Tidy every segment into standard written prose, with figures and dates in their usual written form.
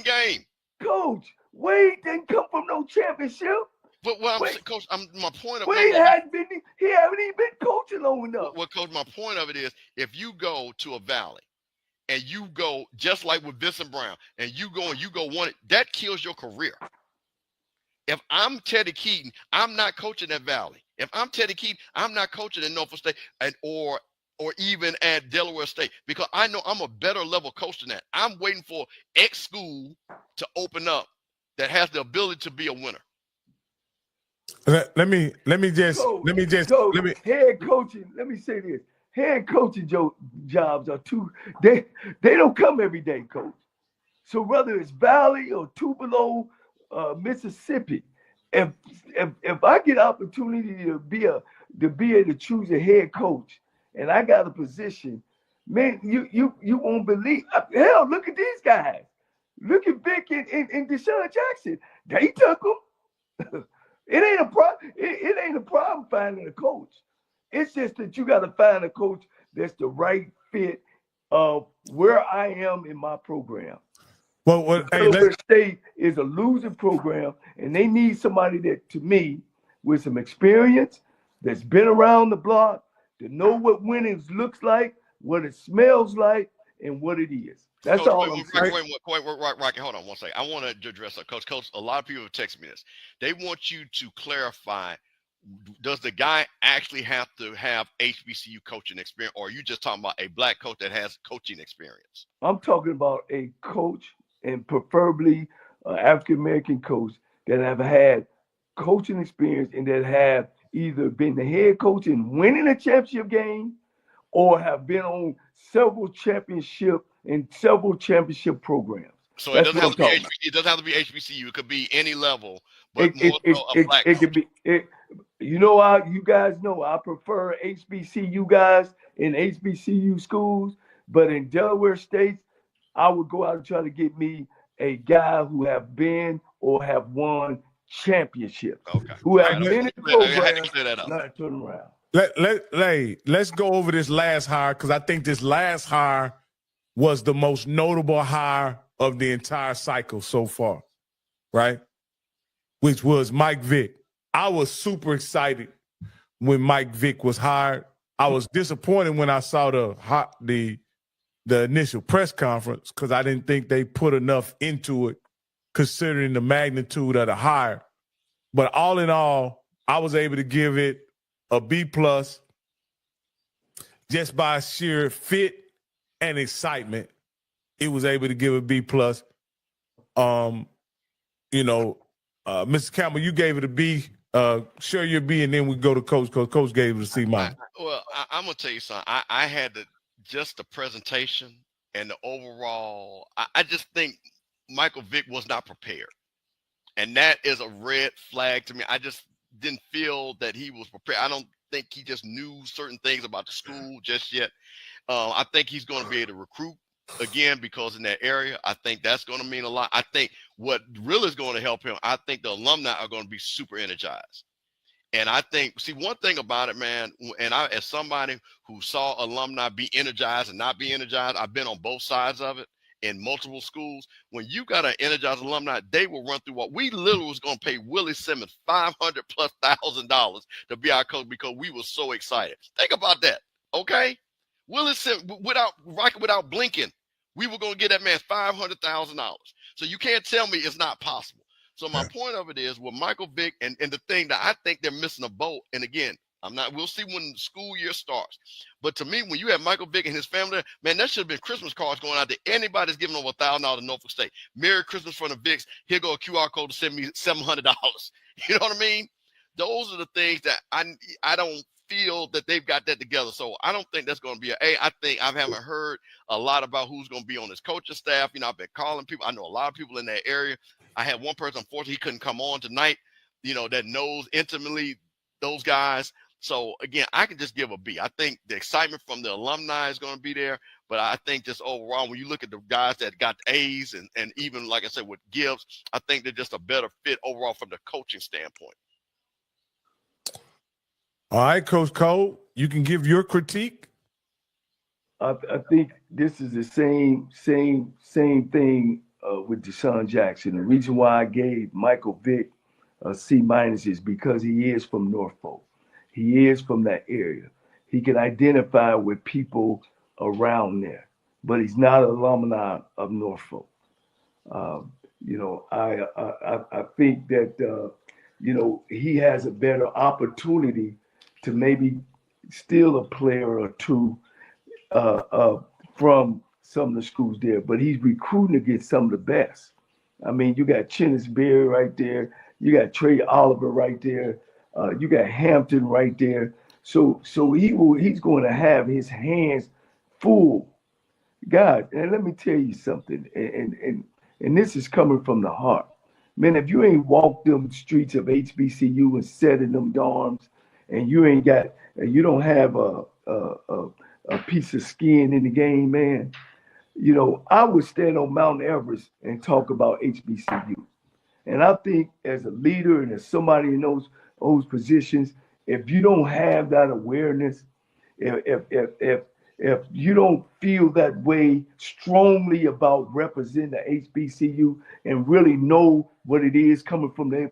game. Coach, Wade didn't come from no championship. But what I'm saying, Coach, my point of Wade hadn't been. He haven't even been coaching long enough. Well, Coach, my point of it is, if you go to a valley and you go just like with Vincent Brown, and you go one, that kills your career. If I'm Teddy Keaton, I'm not coaching at Valley. If I'm Teddy Keaton, I'm not coaching at Norfolk State or even at Delaware State, because I know I'm a better level coach than that. I'm waiting for X school to open up that has the ability to be a winner. Head coaching. Let me say this: head coaching jobs are they don't come every day, Coach. So whether it's Valley or Tupelo, Mississippi, if I get opportunity to be able to choose a head coach, and I got a position, man, you won't believe. Hell, look at these guys. Look at Vic and Deshaun Jackson. They took them. It ain't a problem. It ain't a problem finding a coach. It's just that you got to find a coach that's the right fit of where I am in my program. Well, Delaware State is a losing program, and they need somebody that, to me, with some experience, that's been around the block, to know what winning looks like, what it smells like, and what it is. That's Coach, all I'm saying. Rocky, hold on one second. I want to address that. Coach, a lot of people have texted me this. They want you to clarify, does the guy actually have to have HBCU coaching experience, or are you just talking about a black coach that has coaching experience? I'm talking about a coach, and preferably an African-American coach, that have had coaching experience and that have either been the head coach in winning a championship game or have been on several championship programs. So it doesn't have to be it doesn't have to be HBCU. It could be any level, but it could be. You guys know I prefer HBCU guys in HBCU schools, but in Delaware State, I would go out and try to get me a guy who have been or have won championships. Okay. Who have been in the program. I had to clear that up. Not turn around. Let's go over this last hire, because I think this last hire was the most notable hire of the entire cycle so far, right? Which was Mike Vick. I was super excited when Mike Vick was hired. I was disappointed when I saw the initial press conference, because I didn't think they put enough into it considering the magnitude of the hire. But all in all, I was able to give it a B+ just by sheer fit and excitement. It was able to give a B+. Mr. Campbell, you gave it a B. Share your B, and then we go to Coach. Coach gave it a C-. I'm gonna tell you something. I had just the presentation and the overall. I just think Michael Vick was not prepared, and that is a red flag to me. I just didn't feel that he was prepared. I don't think he just knew certain things about the school just yet. I think he's going to be able to recruit again, because in that area, I think that's going to mean a lot. I think what really is going to help him, I think the alumni are going to be super energized. And I think, one thing about it, man, and I, as somebody who saw alumni be energized and not be energized, I've been on both sides of it in multiple schools. When you got an energized alumni, they will run through what we literally was going to pay Willie Simmons $500,000+ to be our coach, because we were so excited. Think about that, okay? Willie Simmons, without blinking, we were going to get that man $500,000. So you can't tell me it's not possible. So my point of it is with Michael Vick, and the thing that I think they're missing a boat. And again, we'll see when the school year starts. But to me, when you have Michael Vick and his family, man, that should have been Christmas cards going out to anybody that's giving over $1,000 to Norfolk State. Merry Christmas from the Vicks. Here go a QR code to send me $700. You know what I mean? Those are the things that I don't feel that they've got that together. So I don't think that's going to be I think I haven't heard a lot about who's going to be on his coaching staff. I've been calling people. I know a lot of people in that area. I had one person, unfortunately, he couldn't come on tonight, that knows intimately those guys. So again, I can just give a B. I think the excitement from the alumni is going to be there, but I think just overall, when you look at the guys that got A's and even, like I said, with Gibbs, I think they're just a better fit overall from the coaching standpoint. All right, Coach Cole, you can give your critique. I think this is the same thing with Deshaun Jackson. The reason why I gave Michael Vick a C- is because he is from Norfolk. He is from that area. He can identify with people around there, but he's not an alumni of Norfolk. I think that he has a better opportunity to maybe steal a player or two from some of the schools there, but he's recruiting against some of the best. I mean, you got Chennis Berry right there. You got Trey Oliver right there. You got Hampton right there. So he's going to have his hands full. God, and let me tell you something, and this is coming from the heart. Man, if you ain't walked them streets of HBCU and sat in them dorms, and you don't have a piece of skin in the game, man, I would stand on Mount Everest and talk about HBCU. And I think as a leader and as somebody in those positions, if you don't have that awareness, if you don't feel that way strongly about representing the HBCU and really know what it is coming from them,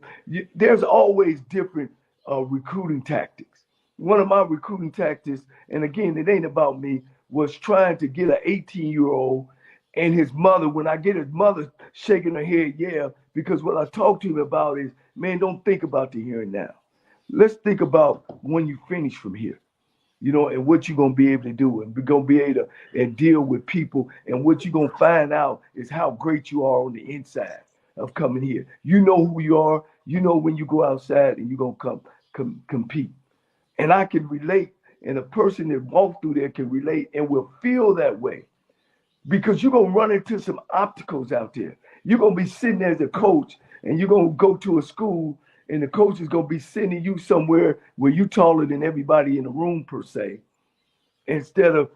there's always different recruiting tactics. One of my recruiting tactics, and again, it ain't about me, was trying to get an 18-year-old and his mother, when I get his mother shaking her head, yeah, because what I talk to him about is, man, don't think about the here and now. Let's think about when you finish from here, and what you're going to be able to do, and we're going to be able to deal with people, and what you're going to find out is how great you are on the inside of coming here. You know who you are. You know when you go outside and you're going to compete. And I can relate, and a person that walked through there can relate and will feel that way. Because you're going to run into some obstacles out there. You're going to be sitting there as a coach, and you're going to go to a school, and the coach is going to be sending you somewhere where you're taller than everybody in the room, per se, instead of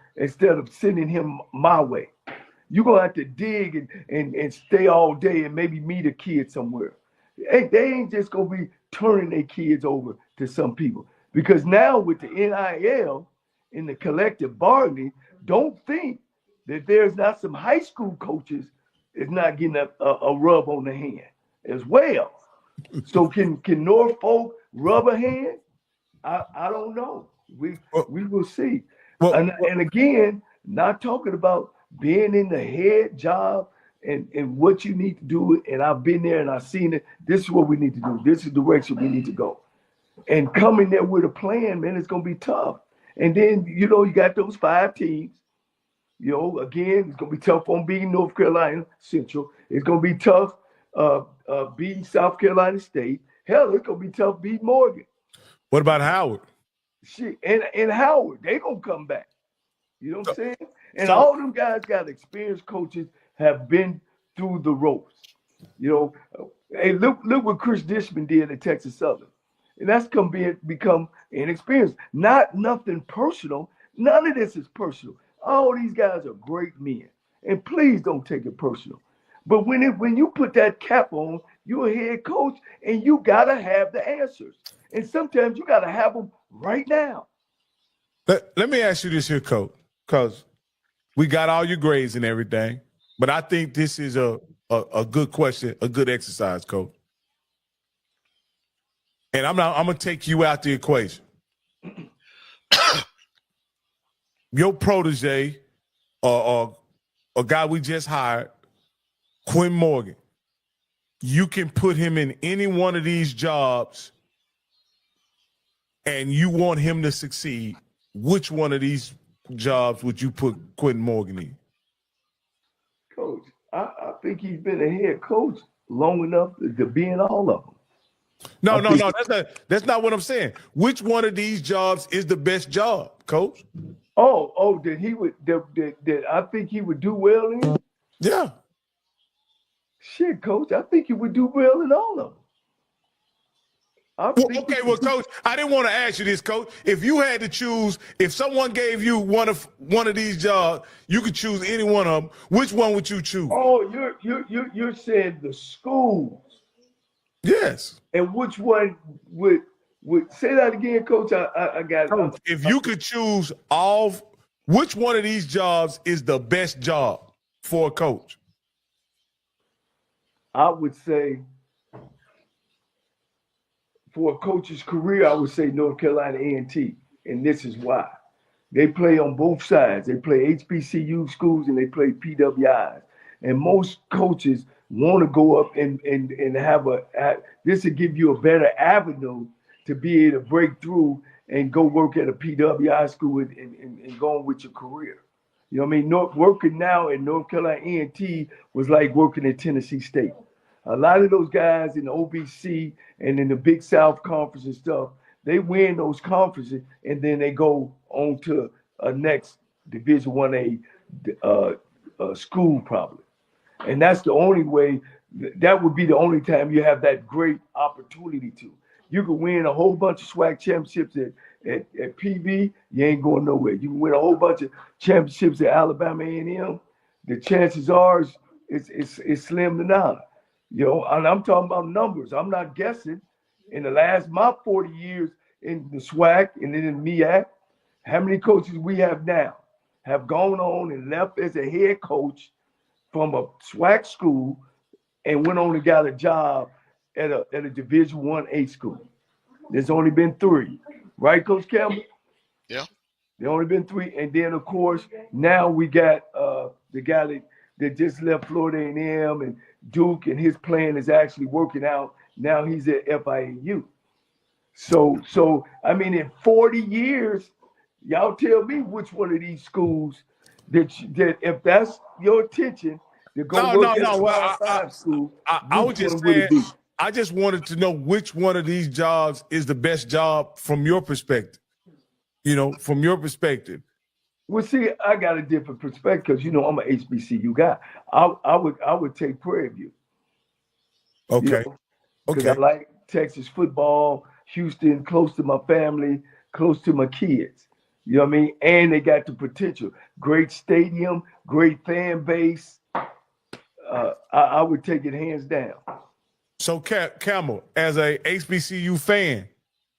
sending him my way. You're going to have to dig and stay all day and maybe meet a kid somewhere. They ain't just going to be turning their kids over to some people. Because now with the NIL and the collective bargaining, don't think that there's not some high school coaches is not getting a rub on the hand as well. So can Norfolk rub a hand? I don't know. We will see. And again, not talking about being in the head job and what you need to do. And I've been there and I've seen it. This is what we need to do. This is the direction we need to go. And coming there with a plan, man, it's going to be tough. And then, you got those 5 teams. Again, it's going to be tough on beating North Carolina Central. It's going to be tough beating South Carolina State. Hell, it's going to be tough beating Morgan. What about Howard? Shit, and Howard, they going to come back. You know what I'm saying? And all them guys got experienced coaches, have been through the ropes. Hey, look what Chris Dishman did at Texas Southern. And that's become inexperienced. Nothing personal. None of this is personal. All these guys are great men. And please don't take it personal. But when you put that cap on, you're a head coach and you got to have the answers. And sometimes you got to have them right now. Let me ask you this here, Coach, because we got all your grades and everything. But I think this is a good question, a good exercise, Coach. And I'm going to take you out the equation. Your protege, or a guy we just hired, Quinton Morgan, you can put him in any one of these jobs and you want him to succeed. Which one of these jobs would you put Quinton Morgan in? Coach, I think he's been a head coach long enough to be in all of them. No. That's not what I'm saying. Which one of these jobs is the best job, Coach? That I think he would do well in? Yeah. Shit, Coach, I think he would do well in all of them. Coach, I didn't want to ask you this, Coach. If you had to choose, if someone gave you one of these jobs, you could choose any one of them. Which one would you choose? Oh, you're saying the schools. Yes. And which one would say that again, Coach? I got it. Coach, if you could choose which one of these jobs is the best job for a coach? I would say for a coach's career, I would say North Carolina A&T, and this is why. They play on both sides. They play HBCU schools and they play PWIs. And most coaches want to go up and have this will give you a better avenue to be able to break through and go work at a PWI school and go on with your career. You know what I mean? Working now in North Carolina A&T was like working at Tennessee State. A lot of those guys in the OBC and in the Big South Conference and stuff, they win those conferences and then they go on to a next Division 1A school probably. And that's the only way, that would be the only time you have that great opportunity to. You can win a whole bunch of SWAC championships at PV, you ain't going nowhere. You can win a whole bunch of championships at Alabama A&M. The chances are it's slim to none. You know, and I'm talking about numbers. I'm not guessing. In the last, my 40 years in the SWAC and then in MEAC, how many coaches we have now have gone on and left as a head coach from a SWAC school and went on and got a job at a Division 1A school? There's only been 3, right, Coach Campbell? Yeah. There only been 3, and then of course now we got the guy that just left Florida A&M and Duke, and his plan is actually working out. Now he's at FIAU. So I mean, in 40 years, y'all tell me which one of these schools that if that's your attention, they're going to work at a Power 5 school. I was just saying, I just wanted to know which one of these jobs is the best job from your perspective. You know, from your perspective. Well, see, I got a different perspective because you know I'm an HBCU guy. I would take Prairie View. Okay. Because I like Texas football, Houston, close to my family, close to my kids. You know what I mean? And they got the potential. Great stadium, great fan base. I would take it hands down. So, Camel, as a HBCU fan,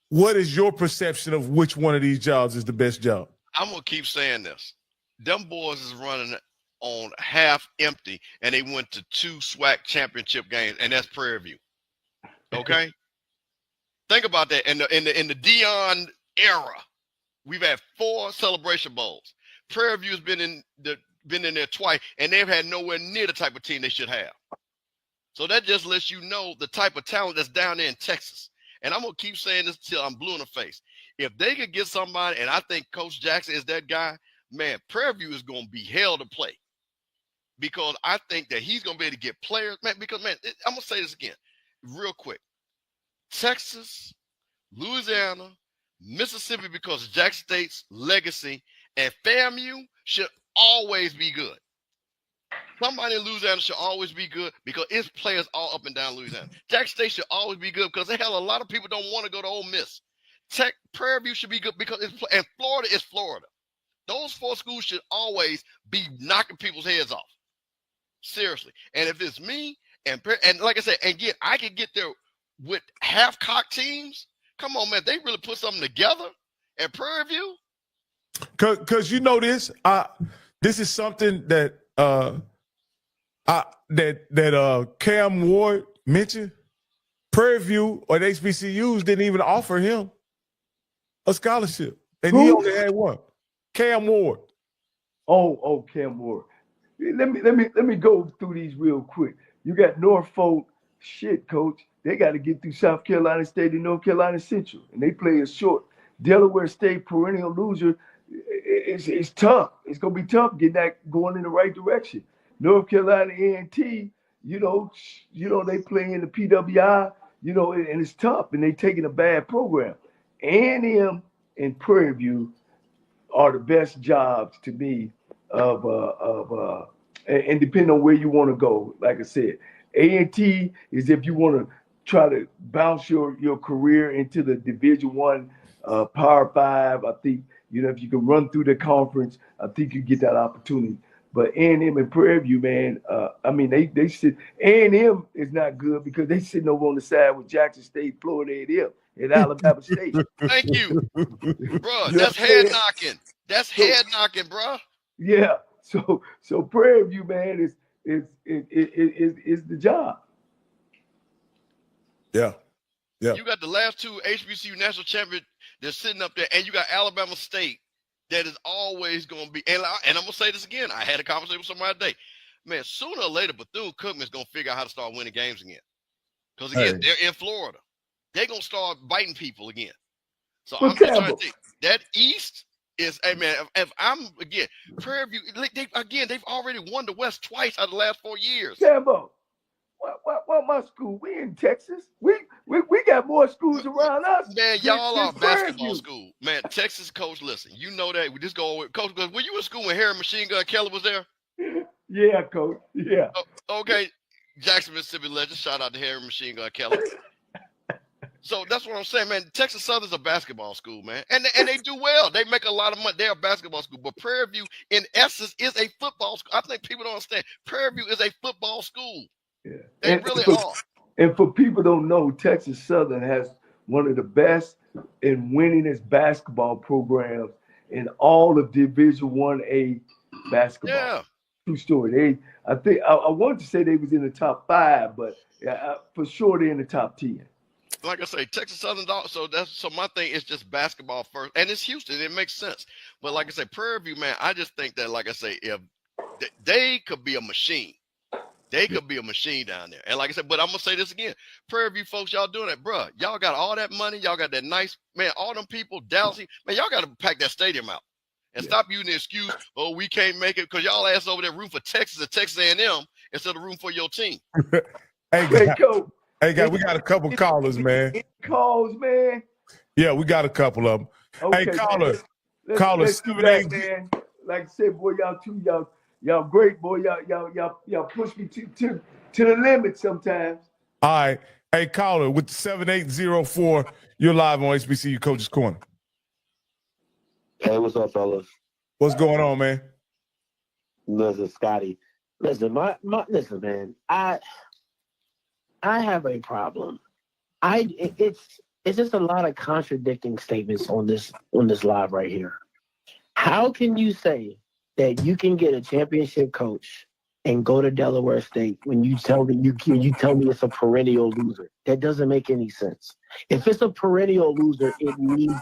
what is your perception of which one of these jobs is the best job? I'm going to keep saying this. Them boys is running on half empty, and they went to 2 SWAC championship games, and that's Prairie View. Okay? Think about that. In the Dion era, we've had 4 Celebration Bowls. Prairie View has been in there twice, and they've had nowhere near the type of team they should have. So that just lets you know the type of talent that's down there in Texas. And I'm going to keep saying this till I'm blue in the face. If they could get somebody, and I think Coach Jackson is that guy, man, Prairie View is going to be hell to play. Because I think that he's going to be able to get players. Man, because, man, I'm going to say this again real quick. Texas, Louisiana, Mississippi, because of Jackson State's legacy, and FAMU should always be good. Somebody in Louisiana should always be good because it's players all up and down Louisiana. Jackson State should always be good because a lot of people don't want to go to Ole Miss. Prairie View should be good because and Florida is Florida. Those 4 schools should always be knocking people's heads off. Seriously. And if it's me and like I said, and again, I could get there with half-cocked teams. Come on, man. They really put something together at Prairie View. Because you know this. This is something that Cam Ward mentioned. Prairie View or the HBCUs didn't even offer him a scholarship, and he only had one. Cam Ward. Oh, Cam Ward. Let me go through these real quick. You got Norfolk. Shit, coach. They got to get through South Carolina State and North Carolina Central, and they play a short. Delaware State, perennial loser. It's tough. It's gonna be tough getting that going in the right direction. North Carolina A&T, you know, they play in the PWI, you know, and it's tough, and they taking a bad program. A&M and Prairie View are the best jobs to me and depending on where you want to go. Like I said, A&T is if you want to try to bounce your career into the Division I Power 5. I think, you know, if you can run through the conference, I think you get that opportunity. But A&M and Prairie View, man, I mean, they sit. A&M is not good because they sitting over on the side with Jackson State, Florida A&M, and Alabama State. Thank you, bro. That's head knocking. That's head knocking, bro. Yeah. So Prairie View, man, is the job. Yeah. Yeah. You got the last two HBCU national champions that's sitting up there, and you got Alabama State that is always going to be. And I'm going to say this again. I had a conversation with somebody today. Man, sooner or later, Bethune-Cookman is going to figure out how to start winning games again. Because, again, they're in Florida. They're going to start biting people again. So I'm just trying to think. That East is, hey, man, if I'm, again, Prairie View, they've already won the West twice out of the last 4 years. Tambo, what my school? We in Texas. We got more schools around us. Man, y'all are basketball school. Man, Texas coach, listen, you know that. We just go with Coach, because when you in school when Harry Machine Gun Kelly was there? Yeah, Coach. Yeah. Okay. Jackson, Mississippi legend. Shout out to Harry Machine Gun Kelly. So that's what I'm saying, man. Texas Southern's a basketball school, man. And they do well. They make a lot of money. They're a basketball school. But Prairie View, in essence, is a football school. I think people don't understand. Prairie View is a football school. Yeah. They really are. And for people don't know, Texas Southern has one of the best and winningest basketball programs in all of Division 1A basketball. Yeah. True story. I wanted to say they was in the top 5, but for sure they're in the top 10. Like I say, Texas Southern. So my thing is just basketball first, and it's Houston. It makes sense. But like I say, Prairie View, man, I just think that, like I say, if they could be a machine. They could be a machine down there. And like I said, but I'm going to say this again. Prairie View folks, y'all doing that, bro. Y'all got all that money. Y'all got that nice, man, all them people, Dallas. Man, y'all got to pack that stadium out. And stop using the excuse, oh, we can't make it, because y'all ass over there room for Texas and Texas A&M instead of room for your team. Hey, guys, we got a couple callers, man. Calls, man. Yeah, we got a couple of them. Okay, hey, caller 780. Man. Like I said, boy, y'all great, boy. Y'all push me to the limit sometimes. All right. Hey, caller, with the 7804, you're live on HBCU Coaches Corner. Hey, what's up, fellas? What's going on, man? Listen, Scotty. Listen, listen, man. I have a problem. It's just a lot of contradicting statements on this live right here. How can you say that you can get a championship coach and go to Delaware State when you tell me it's a perennial loser? That doesn't make any sense. If it's a perennial loser, it needs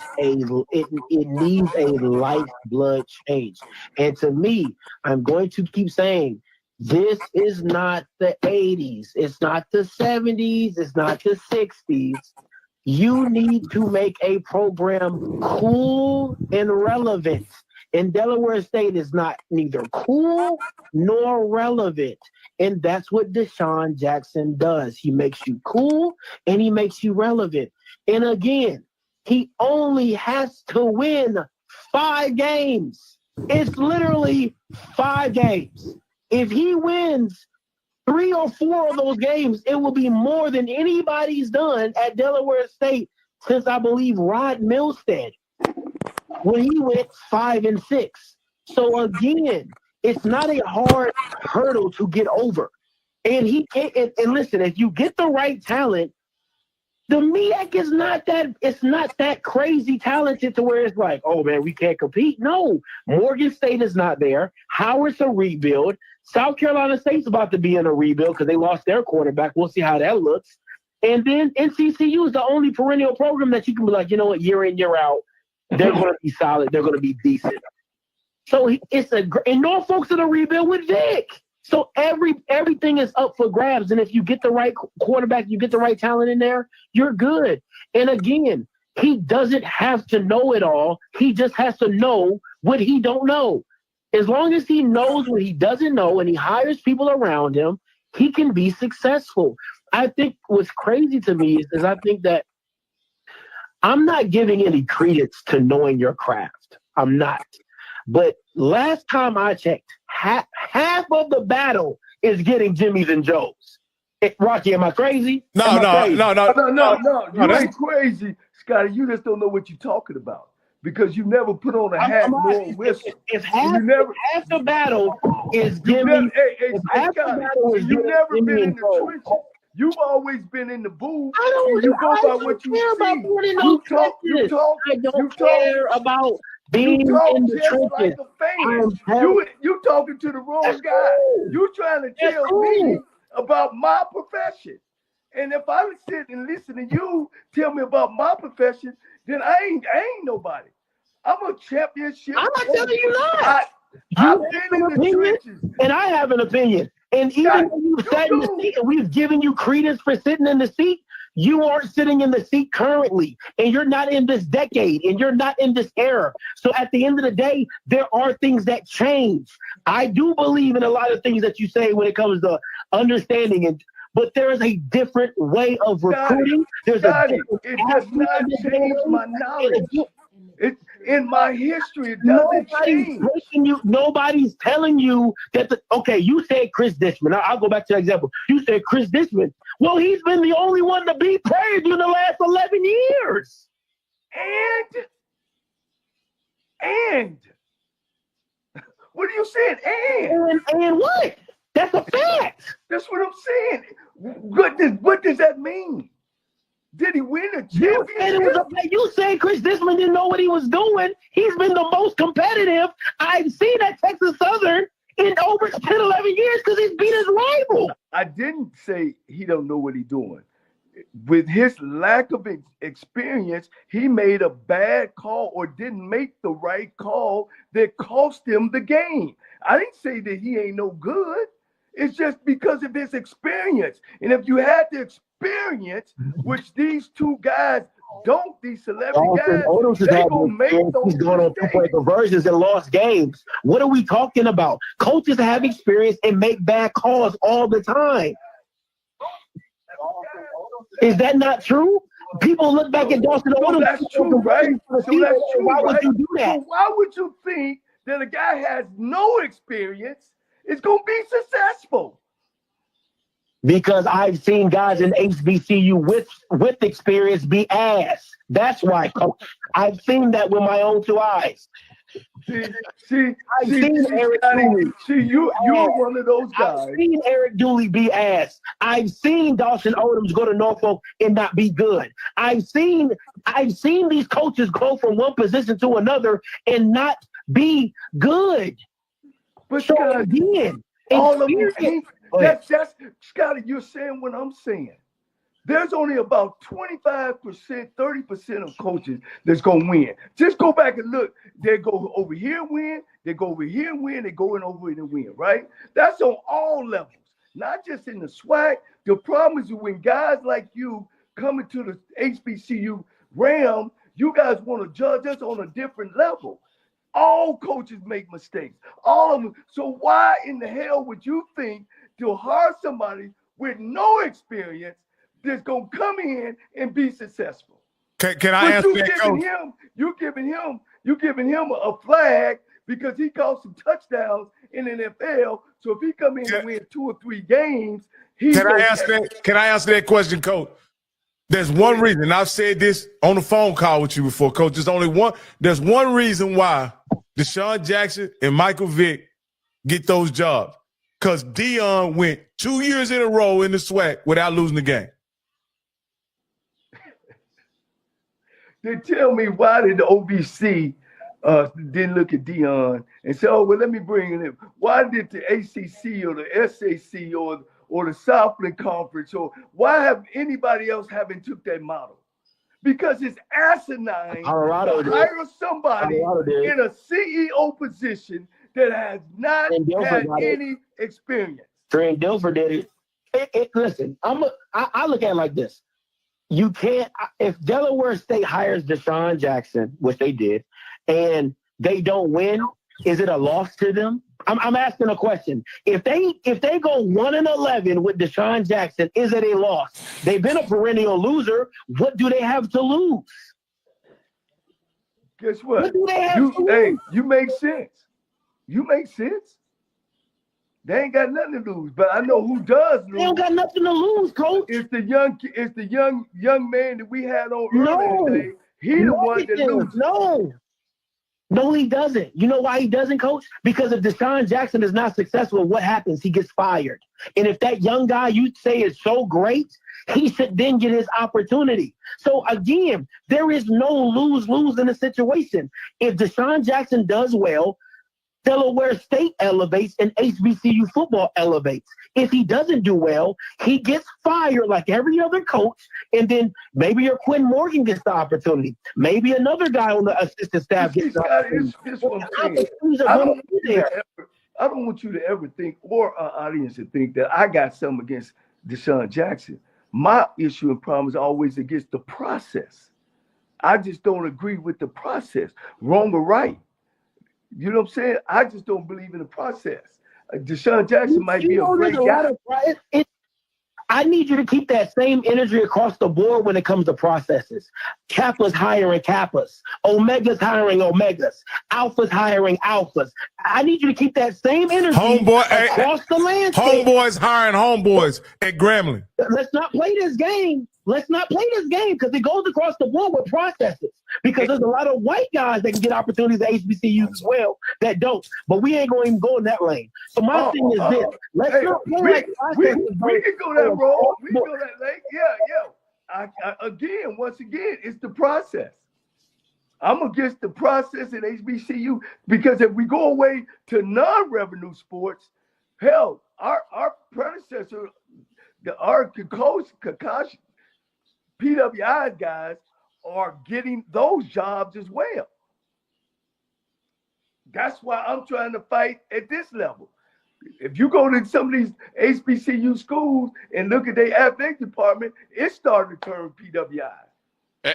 a lifeblood change. And to me, I'm going to keep saying, this is not the 80s. It's not the 70s. It's not the 60s. You need to make a program cool and relevant. And Delaware State is neither cool nor relevant. And that's what Deshaun Jackson does. He makes you cool and he makes you relevant. And again, he only has to win 5 games. It's literally 5 games. If he wins 3 or 4 of those games, it will be more than anybody's done at Delaware State since, I believe, Rod Milstead, when he went 5-6. So again, it's not a hard hurdle to get over. And he can't. And listen, if you get the right talent, the MEAC is not that crazy talented to where it's like, oh man, we can't compete. No, Morgan State is not there. Howard's a rebuild. South Carolina State's about to be in a rebuild because they lost their quarterback. We'll see how that looks. And then NCCU is the only perennial program that you can be like, you know what, year in, year out, they're going to be solid. They're going to be decent. So and Norfolk's in a rebuild with Vic. So everything is up for grabs. And if you get the right quarterback, you get the right talent in there, you're good. And again, he doesn't have to know it all. He just has to know what he don't know. As long as he knows what he doesn't know and he hires people around him, he can be successful. I think what's crazy to me is I think that I'm not giving any credence to knowing your craft. I'm not. But last time I checked, half of the battle is getting Jimmys and Joes. Rocky, am I crazy? No. You ain't crazy, Scotty. You just don't know what you're talking about because you never put on a hat nor a whistle. If half the battle is Jimmy, you've never been in the trenches. You've always been in the booth. You go by what you see. You care about being in the trenches. Like you talking to the wrong guy. You trying to tell me about my profession. And if I sit and listen to you tell me about my profession, then I ain't nobody. I'm a championship. I'm not telling you not. I've been in the trenches. And I have an opinion. And even when you sat in the seat and we've given you credence for sitting in the seat, you aren't sitting in the seat currently. And you're not in this decade. And you're not in this era. So at the end of the day, there are things that change. I do believe in a lot of things that you say when it comes to understanding. But there is a different way of recruiting. It does not change my knowledge. In my history, it doesn't change. Nobody's telling you that. Okay, you said Chris Dishman. I'll go back to that example. You said Chris Dishman. Well, he's been the only one to be praised in the last 11 years. And what are you saying? And what? That's a fact. That's what I'm saying. What does that mean? Did he win a championship? You said Chris Dishman didn't know what he was doing. He's been the most competitive I've seen at Texas Southern in over 10, 11 years because he's beat his rival. I didn't say he don't know what he's doing. With his lack of experience, he made a bad call or didn't make the right call that cost him the game. I didn't say that he ain't no good. It's just because of his experience. And if you had the experience, which these two guys don't, these celebrity guys, they gonna make those He's going on two-point conversions and lost games. What are we talking about? Coaches have experience and make bad calls all the time. Is that not true? People look back at Dawson Odom. That's true, right? Why would you do that? So why would you think that a guy has no experience is going to be successful? Because I've seen guys in HBCU with experience be ass. That's why, Coach. I've seen that with my own two eyes. See, Eric Dooley. You're one of those guys. I've seen Eric Dooley be ass. I've seen Dawson Odom go to Norfolk and not be good. I've seen these coaches go from one position to another and not be good. But so Scotty, again, all of you think that's Scotty, you're saying what I'm saying. There's only about 25%, 30% of coaches that's going to win. Just go back and look. They go over here and win. They go over here and win. They go in over here and win, right? That's on all levels, not just in the SWAC. The problem is when guys like you come into the HBCU realm, you guys want to judge us on a different level. All coaches make mistakes. All of them. So why in the hell would you think to hire somebody with no experience that's gonna come in and be successful? Can I ask that, Coach? You giving him a flag because he caught some touchdowns in the NFL. So if he come in and win 2 or 3 games, Can I answer that question, Coach? There's one reason, and I've said this on the phone call with you before, Coach. There's one reason why Deshaun Jackson and Michael Vick get those jobs. Because Deion went 2 years in a row in the SWAC without losing the game. They tell me why did the OBC didn't look at Deion and say, oh, well, let me bring it in. Why did the ACC or the SAC or the Southland Conference, or why have anybody else haven't took that model? Because it's asinine to hire somebody in a CEO position that has not had any experience. Trey Dilfer did it. Listen, I look at it like this. You can't, if Delaware State hires Deshaun Jackson, which they did, and they don't win, is it a loss to them? I'm asking a question. If they go 1-11 with Deshaun Jackson, is it a loss? They've been a perennial loser. What do they have to lose? Guess what? What do they have to lose? You make sense. You make sense. They ain't got nothing to lose, but I know who does lose. They don't got nothing to lose, Coach. It's the young man that we had on earlier today. He the one that loses. No, he doesn't. You know why he doesn't, Coach? Because if Deshaun Jackson is not successful, what happens? He gets fired. And if that young guy you say is so great, he should then get his opportunity. So again, there is no lose-lose in the situation. If Deshaun Jackson does well, Delaware State elevates and HBCU football elevates. If he doesn't do well, he gets fired like every other coach, and then maybe your Quinn Morgan gets the opportunity. Maybe another guy on the assistant staff gets the opportunity. This what I'm saying. I don't want you to ever think, or our audience to think, that I got something against Deshaun Jackson. My issue and problem is always against the process. I just don't agree with the process, wrong or right. You know what I'm saying? I just don't believe in the process. Deshaun Jackson might be a great guy. I need you to keep that same energy across the board when it comes to processes. Kappa's hiring Kappas. Omega's hiring Omegas. Alpha's hiring Alphas. I need you to keep that same energy across the landscape. Homeboys hiring homeboys at Grambling. Let's not play this game. Let's not play this game because it goes across the board with processes. Because there's a lot of white guys that can get opportunities at HBCUs as well that don't. But we ain't going to even go in that lane. So my thing is this. Let's not play we can go that road. We can go that lane. Yeah. Once again, it's the process. I'm against the process at HBCU because if we go away to non-revenue sports, hell, our predecessor, our Kakashi, PWI guys are getting those jobs as well. That's why I'm trying to fight at this level. If you go to some of these HBCU schools and look at their athletic department, it's starting to turn PWI.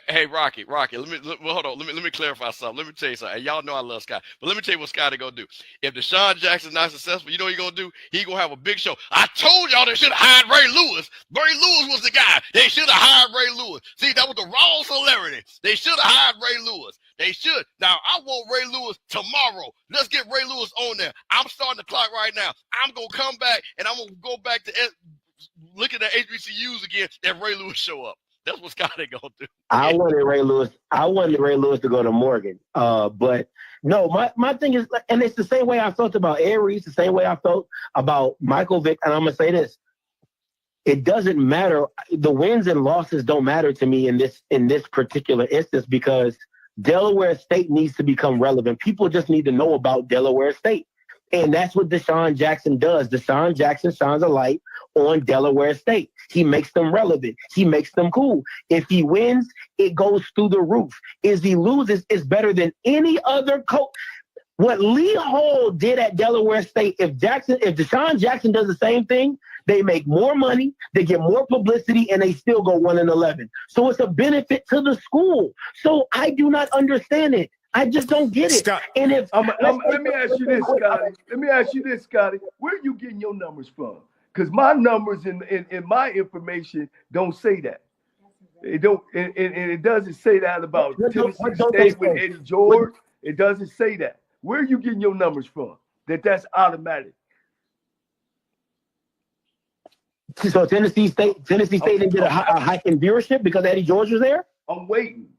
Hey, Rocky, hold on. Let me clarify something. Let me tell you something. And y'all know I love Scott, but let me tell you what Scotty gonna do. If Deshaun Jackson's not successful, you know what he's gonna do? He gonna have a big show. I told y'all they should have hired Ray Lewis. Ray Lewis was the guy. They should have hired Ray Lewis. See, that was the wrong celebrity. They should have hired Ray Lewis. They should. Now, I want Ray Lewis tomorrow. Let's get Ray Lewis on there. I'm starting the clock right now. I'm gonna come back and I'm gonna go back to looking at HBCUs again and Ray Lewis show up. That's what Scotty gonna do. I wanted Ray Lewis to go to Morgan. But no, my thing is, and it's the same way I felt about Aries, the same way I felt about Michael Vick. And I'm gonna say this: it doesn't matter. The wins and losses don't matter to me in this particular instance because Delaware State needs to become relevant. People just need to know about Delaware State. And that's what Deshaun Jackson does. Deshaun Jackson shines a light on Delaware State. He makes them relevant. He makes them cool. If he wins, it goes through the roof. If he loses, it's better than any other coach. What Lee Hall did at Delaware State, if Deshaun Jackson does the same thing, they make more money, they get more publicity, and they still go 1-11. So it's a benefit to the school. So I do not understand it. I just don't get it. Scott, and if let me ask you this, Scotty. Let me ask you this, Scotty. Where are you getting your numbers from? Because my numbers in my information don't say that. It don't, and it doesn't say that about Tennessee State with Eddie George. It doesn't say that. Where are you getting your numbers from? That's automatic. So Tennessee State didn't get a hike in viewership because Eddie George was there? I'm waiting.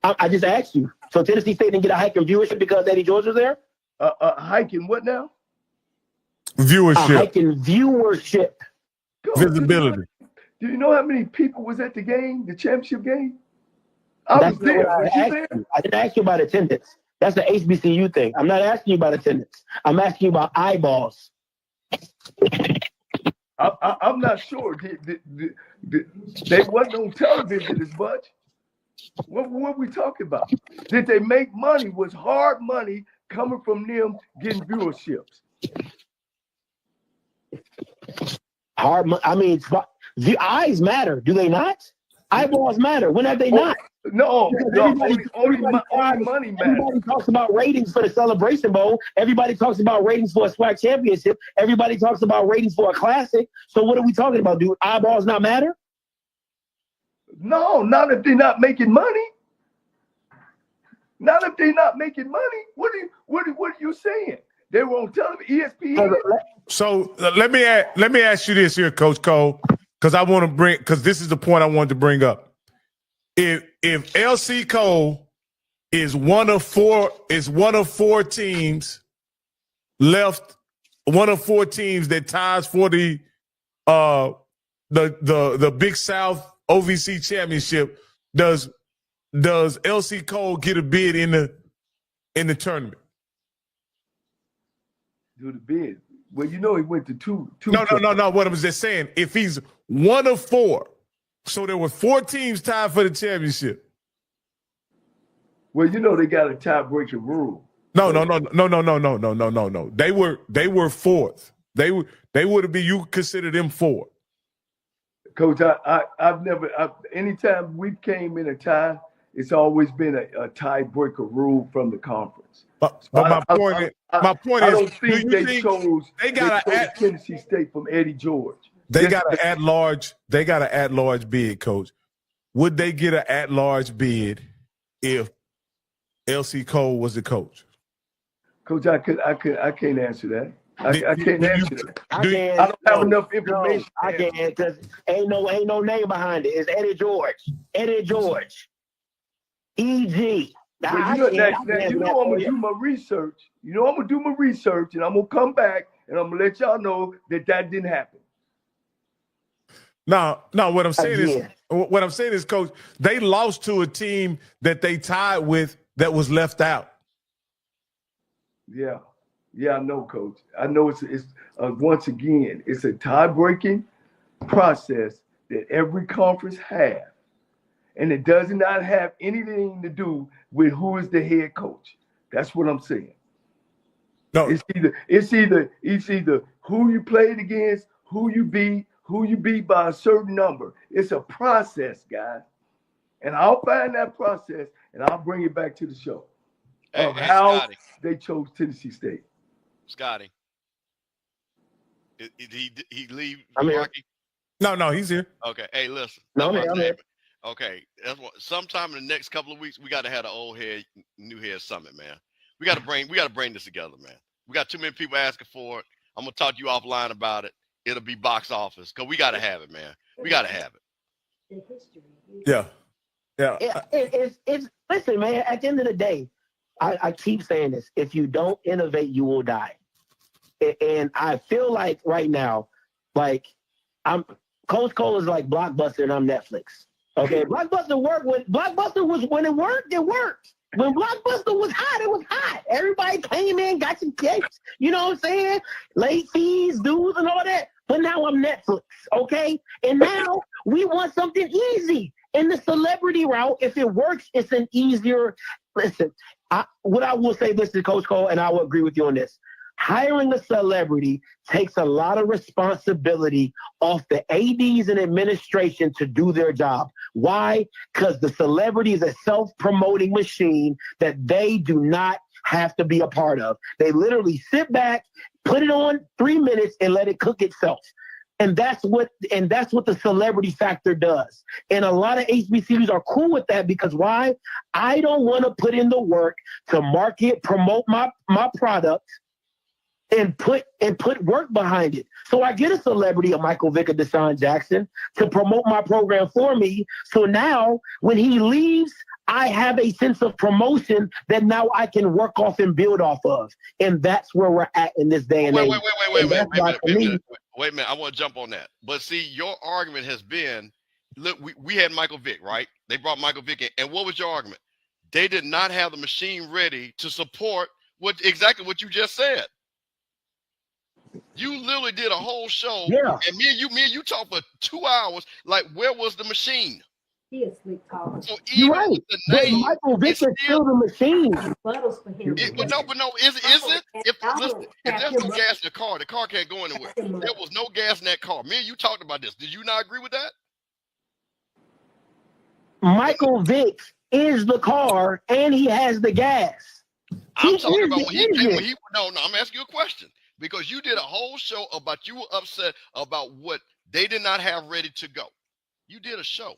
I just asked you. So Tennessee State didn't get a hike in viewership because Eddie George was there? A hike in what now? Viewership. A hike in viewership. Visibility. Do you know how many people was at the game, the championship game? I was there. I didn't ask you about attendance. That's the HBCU thing. I'm not asking you about attendance. I'm asking you about eyeballs. I'm not sure. They wasn't on television as much. What were we talking about? Did they make money? Was hard money coming from them getting viewerships? Hard money. I mean, the eyes matter, do they not? Eyeballs matter. When have they not? No, only money matters. Everybody talks about ratings for the Celebration Bowl. Everybody talks about ratings for a SWAC championship. Everybody talks about ratings for a classic. So what are we talking about? Do eyeballs not matter? No, not if they're not making money. Not if they're not making money. What are you saying? They were on television, ESPN. So let me ask you this here, Coach Cole, because this is the point I wanted to bring up. If LC Cole is one of four teams left, one of four teams that ties for the Big South OVC championship, does LC Cole get a bid in the tournament? Do the bid. Well, you know he went to two. No. What I was just saying, if he's one of four, so there were 4 teams tied for the championship. Well, you know they got a tiebreaker rule. No. They were fourth. They would be, you consider them 4. Coach, I've never. Anytime we came in a tie, it's always been a tiebreaker rule from the conference. But my point is, I don't think they chose got Tennessee State from Eddie George. They got an at-large. They got an at-large bid, Coach. Would they get an at-large bid if LC Cole was the coach? Coach, I can't answer that. I can't answer that. I don't have enough information. No, I can't, because ain't no name behind it. It's Eddie George. Eddie George. EG. Well, you know I'm gonna do my research. You know I'm gonna do my research, and I'm gonna come back and I'm gonna let y'all know that didn't happen. No. What I'm saying is, Coach, they lost to a team that they tied with that was left out. Yeah, I know, Coach. I know it's once again, it's a tie-breaking process that every conference has, and it does not have anything to do with who is the head coach. That's what I'm saying. No, it's either who you played against, who you beat by a certain number. It's a process, guys, and I'll find that process and I'll bring it back to the show of how Scotty, they chose Tennessee State. Scotty, did he leave? I'm here. No, he's here. Okay, hey, listen. No, I'm here. Okay, that's what. Sometime in the next couple of weeks, we got to have an old head, new head summit, man. We got to bring this together, man. We got too many people asking for it. I'm gonna talk to you offline about it. It'll be box office because we got to have it, man. We got to have it. Yeah. It's listen, man. At the end of the day, I keep saying this: if you don't innovate, you will die. And I feel like right now, like Coach Cole is like Blockbuster and I'm Netflix. Okay, Blockbuster worked when it worked, it worked. When Blockbuster was hot, it was hot. Everybody came in, got some cakes, you know what I'm saying? Late fees, dues, and all that. But now I'm Netflix, okay? And now we want something easy. In the celebrity route, if it works, it's an easier. Listen, what I will say this to Coach Cole, and I will agree with you on this. Hiring a celebrity takes a lot of responsibility off the ADs and administration to do their job. Why? Because the celebrity is a self-promoting machine that they do not have to be a part of. They literally sit back, put it on 3 minutes, and let it cook itself. And that's what the celebrity factor does. And a lot of HBCUs are cool with that because why? I don't want to put in the work to market, promote my product, and put work behind it. So I get a celebrity, a Michael Vick or Deshaun Jackson, to promote my program for me. So now when he leaves, I have a sense of promotion that now I can work off and build off of. And that's where we're at in this day and age. Wait a minute. I want to jump on that. But see, your argument has been, look, we had Michael Vick, right? They brought Michael Vick in. And what was your argument? They did not have the machine ready to support exactly what you just said. You literally did a whole show, and me and you talked for 2 hours. Like, where was the machine? He is sweet talking. So even right. with the name, Michael Vick is still the machine. But no, is it? If there's no gas in the car can't go anywhere. There was no gas in that car. Me and you talked about this. Did you not agree with that? Michael Vick is the car, and he has the gas. I'm talking about I'm asking you a question. Because you did a whole show about you were upset about what they did not have ready to go. You did a show.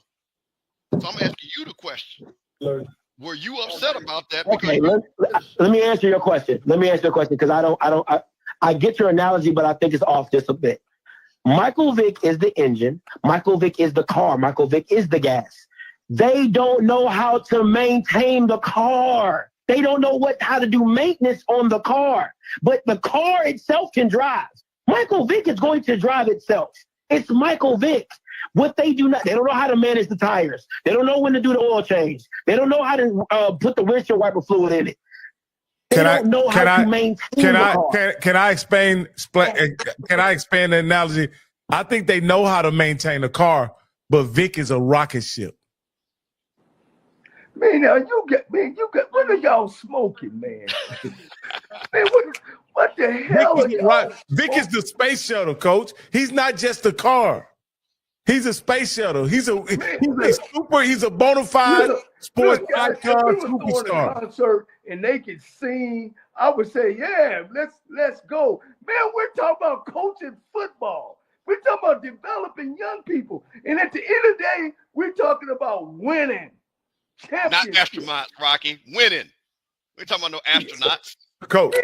So I'm asking you the question. Were you upset about that? Okay, let me answer your question. Because I get your analogy, but I think it's off just a bit. Michael Vick is the engine. Michael Vick is the car. Michael Vick is the gas. They don't know how to maintain the car. They don't know how to do maintenance on the car, but the car itself can drive. Michael Vick is going to drive itself. It's Michael Vick. What they don't know how to manage the tires. They don't know when to do the oil change. They don't know how to put the windshield wiper fluid in it. They don't know how to maintain the car. Can I explain? Can I expand the analogy? I think they know how to maintain a car, but Vic is a rocket ship. Man, now you got what are y'all smoking, man? Man, what the hell are y'all Vic is the space shuttle, coach. He's not just a car. He's a space shuttle. He's a bona fide sports icon superstar. Concert and they can sing. I would say, yeah, let's go. Man, we're talking about coaching football. We're talking about developing young people. And at the end of the day, we're talking about winning. Not astronauts, Rocky. Winning. We're talking about no astronauts. Coach,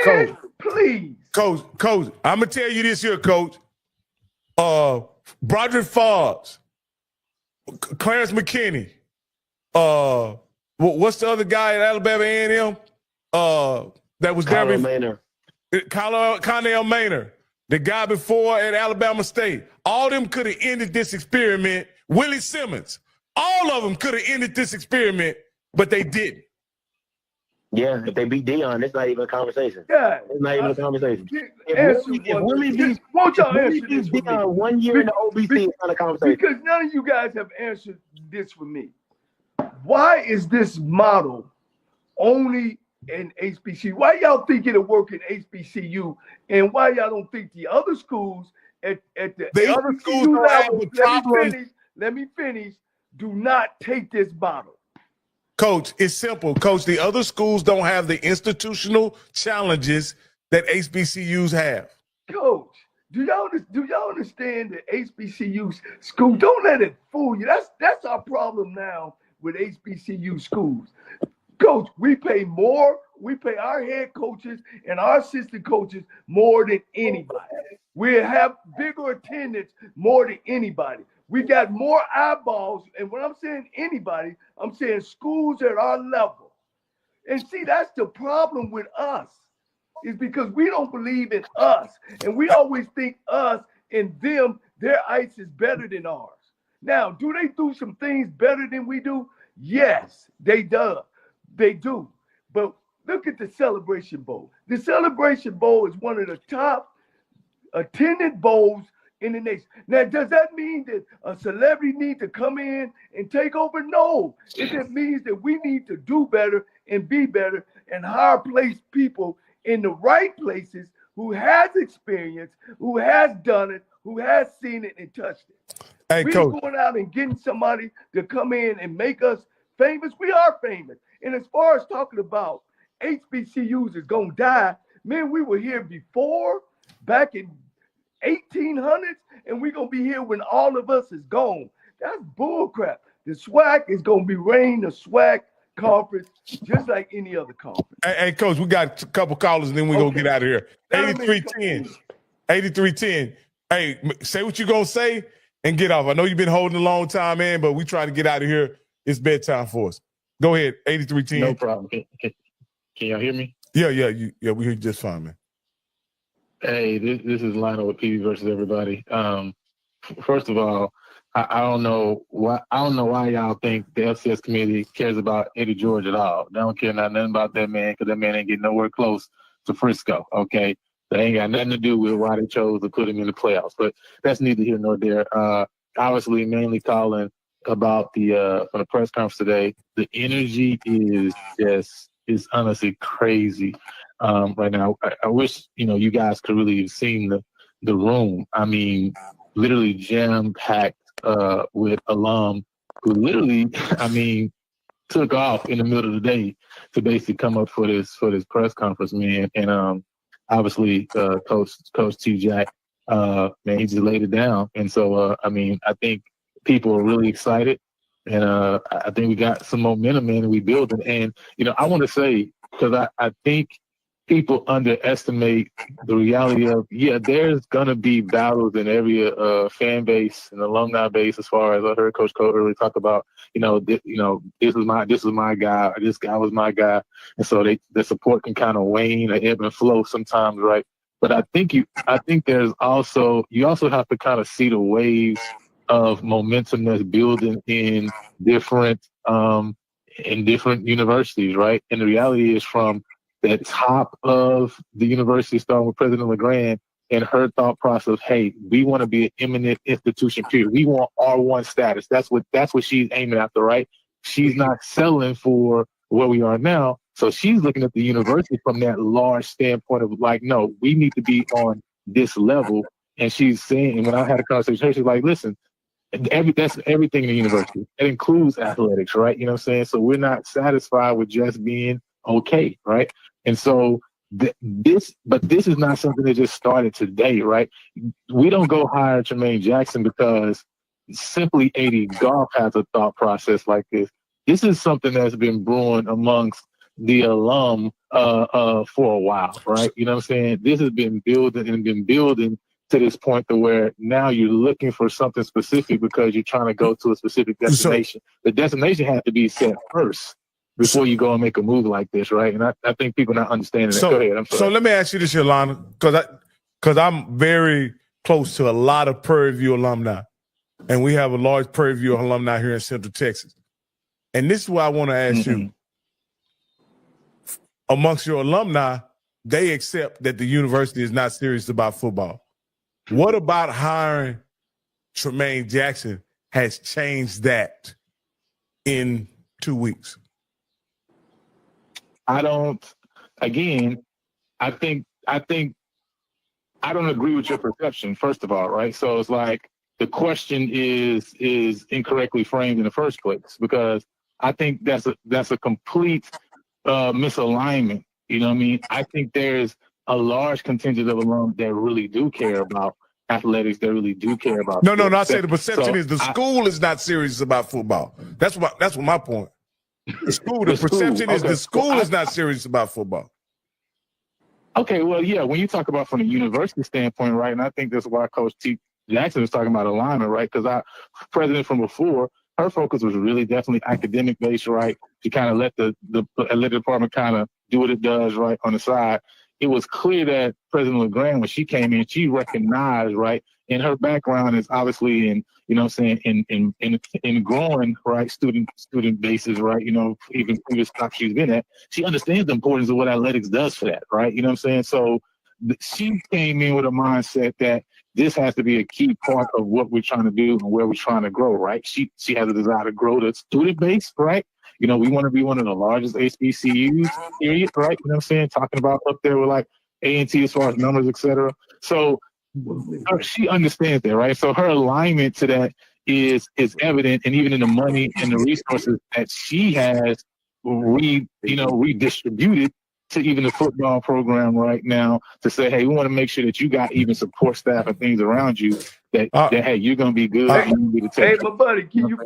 please. Coach, I'm going to tell you this here, Coach. Broderick Forbes, Clarence McKinney, what's the other guy at Alabama A&M? That was there before? Connell Maynard, the guy before at Alabama State. All them could have ended this experiment. Willie Simmons, all of them could have ended this experiment, but they didn't. Yeah, if they beat Deion, it's not even a conversation. Yeah, it's not even a conversation. If Willie beats Deion 1 year in the OBC, it's not a conversation. Because none of you guys have answered this for me. Why is this model only in HBCU? Why y'all think it'll work in HBCU, and why y'all don't think the other schools at the other schools level? Let me finish. Do not take this model. Coach, it's simple. Coach, the other schools don't have the institutional challenges that HBCUs have. Coach, do y'all understand that HBCU school? Don't let it fool you. That's our problem now with HBCU schools. Coach, we pay more. We pay our head coaches and our assistant coaches more than anybody. We have bigger attendance more than anybody. We got more eyeballs, and when I'm saying anybody, I'm saying schools at our level. And see, that's the problem with us, is because we don't believe in us, and we always think us and them, their ice is better than ours. Now, do they do some things better than we do? Yes, they do. They do. But look at the Celebration Bowl. The Celebration Bowl is one of the top attended bowls in the nation. Now, does that mean that a celebrity needs to come in and take over? No. It just means that we need to do better and be better and hire people in the right places who has experience, who has done it, who has seen it and touched it. Hey, we're Coach, going out and getting somebody to come in and make us famous. We are famous. And as far as talking about HBCUs is going to die, man, we were here before, back in 1800s, and we're going to be here when all of us is gone. That's bullcrap. The SWAC is going to be reigning the SWAC conference just like any other conference. Hey, Coach, we got a couple callers, and then we're going to get out of here. 8310. 8310. Hey, say what you're going to say and get off. I know you've been holding a long time, man, but we try to get out of here. It's bedtime for us. Go ahead, 8310. No problem. Can y'all hear me? Yeah, we hear you just fine, man. Hey, this is Lionel with PV versus everybody. First of all, I don't know why y'all think the FCS committee cares about Eddie George at all. They don't care nothing about that man because that man ain't getting nowhere close to Frisco. Okay, that ain't got nothing to do with why they chose to put him in the playoffs. But that's neither here nor there. Obviously, mainly calling about the from the press conference today. The energy is honestly crazy. Right now, I wish you guys could really have seen the room. I mean, literally jam packed with alum who literally, took off in the middle of the day to basically come up for this press conference, man. And obviously, Coach T. Jack, man, he just laid it down. And so, I think people are really excited, and I think we got some momentum, man, and we building. And I want to say, because I think people underestimate the reality of, there's gonna be battles in every fan base and alumni base. As far as I heard Coach Cole earlier talk about, this is my guy, or this guy was my guy, and so the support can kind of wane or ebb and flow sometimes, right? But I think you also have to kind of see the waves of momentum that's building in different universities, right? And the reality is, from the top of the university, starting with President LeGrand, and her thought process, hey, we want to be an eminent institution, period. We want R1 status. That's what she's aiming after, right? She's not selling for where we are now. So she's looking at the university from that large standpoint of like, no, we need to be on this level. And she's saying, and when I had a conversation with her, she's like, listen, that's everything in the university. It includes athletics, right? You know what I'm saying? So we're not satisfied with just being okay, right? And so this is not something that just started today, right? We don't go hire Tremaine Jackson because simply 80 Golf has a thought process like this. This is something that's been brewing amongst the alum for a while, right? You know what I'm saying? This has been building to this point to where now you're looking for something specific because you're trying to go to a specific destination. The destination has to be set first before you go and make a move like this, right? And I think people are not understanding that. Go ahead, I'm sorry. So let me ask you this, Yolanda, because I'm very close to a lot of Prairie View alumni, and we have a large Prairie View alumni here in Central Texas. And this is what I want to ask you. Amongst your alumni, they accept that the university is not serious about football. What about hiring Tremaine Jackson has changed that in 2 weeks? I don't agree with your perception, first of all, right? So it's like the question is incorrectly framed in the first place, because I think that's a complete misalignment. You know what I mean? I think there's a large contingent of alums that really do care about athletics, that really do care about No, I say the perception is the school is not serious about football. That's what my point. The perception is the school is not serious about football. Okay, well, yeah, when you talk about from a university standpoint, right, and I think that's why Coach T. Jackson was talking about alignment, right, because our president from before, her focus was really definitely academic-based, right, to kind of let the athletic department kind of do what it does, right, on the side. It was clear that President LeGrand, when she came in, she recognized, right, and her background is obviously in, you know what I'm saying, in growing, right, student bases, right, you know, even previous stock she's been at, she understands the importance of what athletics does for that, right, you know what I'm saying? So she came in with a mindset that this has to be a key part of what we're trying to do and where we're trying to grow, right? She has a desire to grow the student base, right? You know, we want to be one of the largest HBCUs, period, right? You know what I'm saying? Talking about up there with like A&T as far as numbers, et cetera. So she understands that, right? So her alignment to that is evident, and even in the money and the resources that she has redistributed to even the football program right now to say, hey, we want to make sure that you got even support staff and things around you that hey, you're gonna be good. Hey, my buddy, can you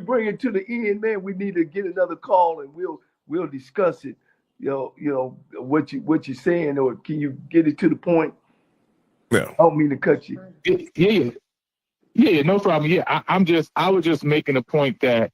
bring it to the end, man? We need to get another call and we'll discuss it. You know what you're saying, or can you get it to the point? Yeah. I don't mean to cut you. Yeah, no problem. Yeah, I was just making a point that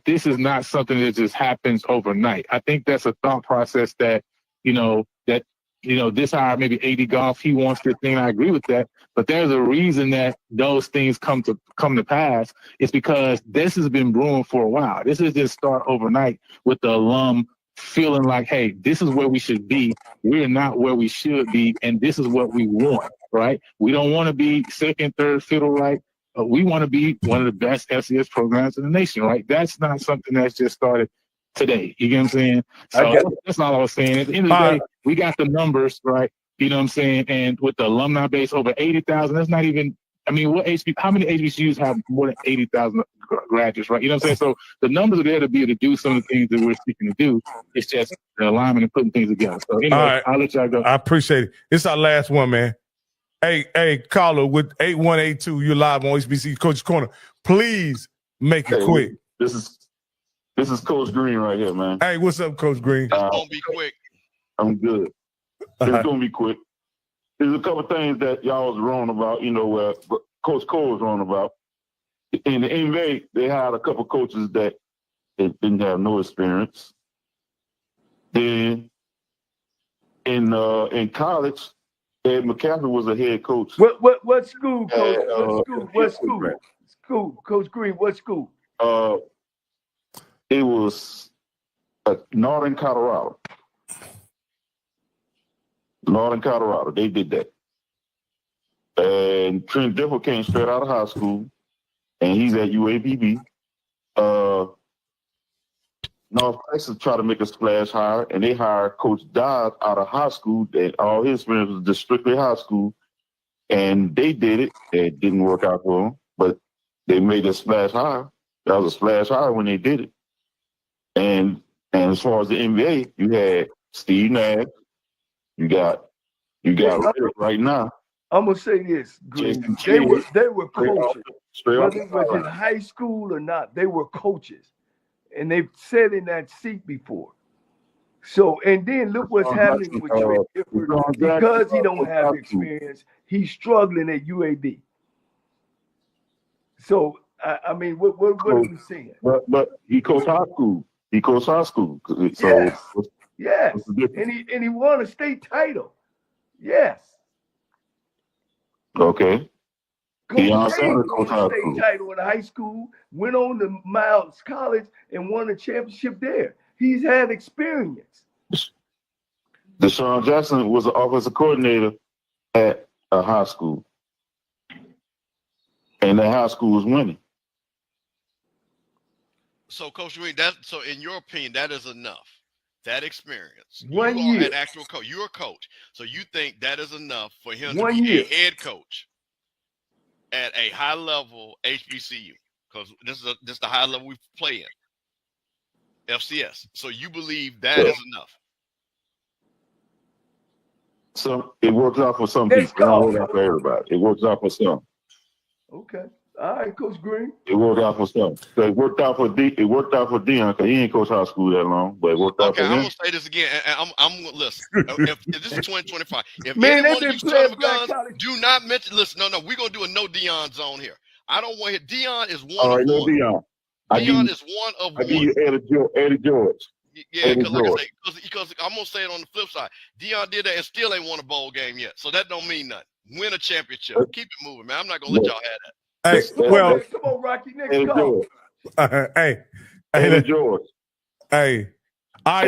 this is not something that just happens overnight. I think that's a thought process that this hire, maybe 80 Golf, he wants this thing. I agree with that. But there's a reason that those things come to pass. It's because this has been brewing for a while. This is just start overnight with the alum feeling like, hey, this is where we should be. We're not where we should be. And this is what we want, right? We don't want to be second, third fiddle, right? We want to be one of the best FCS programs in the nation, right? That's not something that's just started today. You get what I'm saying? So that's all I was saying. At the end of the day, we got the numbers, right? You know what I'm saying? And with the alumni base over 80,000, that's not even, I mean, how many HBCUs have more than 80,000 graduates, right? You know what I'm saying? So the numbers are there to be able to do some of the things that we're seeking to do. It's just the alignment and putting things together. So anyway, right. I'll let y'all go. I appreciate it. It's our last one, man. Hey, caller with 8182, you're live on HBCU Coaches Corner. Please make it quick. This is Coach Green right here, man. Hey, what's up, Coach Green? It's gonna be quick. I'm good. It's gonna be quick. There's a couple things that y'all was wrong about, Coach Cole was wrong about. In the NBA, they hired a couple coaches that didn't have no experience. Then in college, Ed McCaffrey was a head coach. What school, Coach? What school? Coach Green, what school? It was Northern Colorado. Northern Colorado. They did that. And Trent Diffel came straight out of high school, and he's at UAPB. North Texas tried to make a splash hire, and they hired Coach Dodd out of high school. And all his experience was just strictly high school. And they did it. It didn't work out for them, but they made a splash hire. That was a splash hire when they did it. And as far as the NBA, you had Steve Nash. You got Riddick right now. I'm gonna say this, Green. They were coaches. Whether it was in high school or not, they were coaches. And they've sat in that seat before. So, and then look what's happening with Trent Diffel. Because he don't have experience, he's struggling at UAB. So, I mean, what are you saying? But he coached high school. He coached high school. So yes. And he won a state title. Yes. Okay. Coach won a state title in high school, went on to Miles College and won a championship there. He's had experience. Deshaun Jackson was an offensive coordinator at a high school. And that high school was winning. So, Coach Reed, so in your opinion, that is enough. That experience. 1 you year. Are an actual coach. You're a coach. So you think that is enough for him to be a head coach at a high level HBCU? Because this is the high level we play in. FCS. So you believe that is enough? So it works out for some people. It don't work out for everybody. It works out for some. Okay. All right, Coach Green. It worked out for some. So it worked out for Dion because he ain't coached high school that long, but it worked out for him. I'm gonna say this again, and I'm gonna listen. If this is 2025, if man, anyone of you son of guns do not mention, listen, no, we're gonna do a no Dion zone here. I don't want to hear Dion is one. All right, of no one. Dion. Dion is one of one. I give you Eddie George. Yeah, because like I say, because I'm gonna say it on the flip side. Dion did that and still ain't won a bowl game yet, so that don't mean nothing. Win a championship. Keep it moving, man. I'm not gonna let y'all have that. Hey, well, come on, Rocky, next call. Hey, George. Hey, I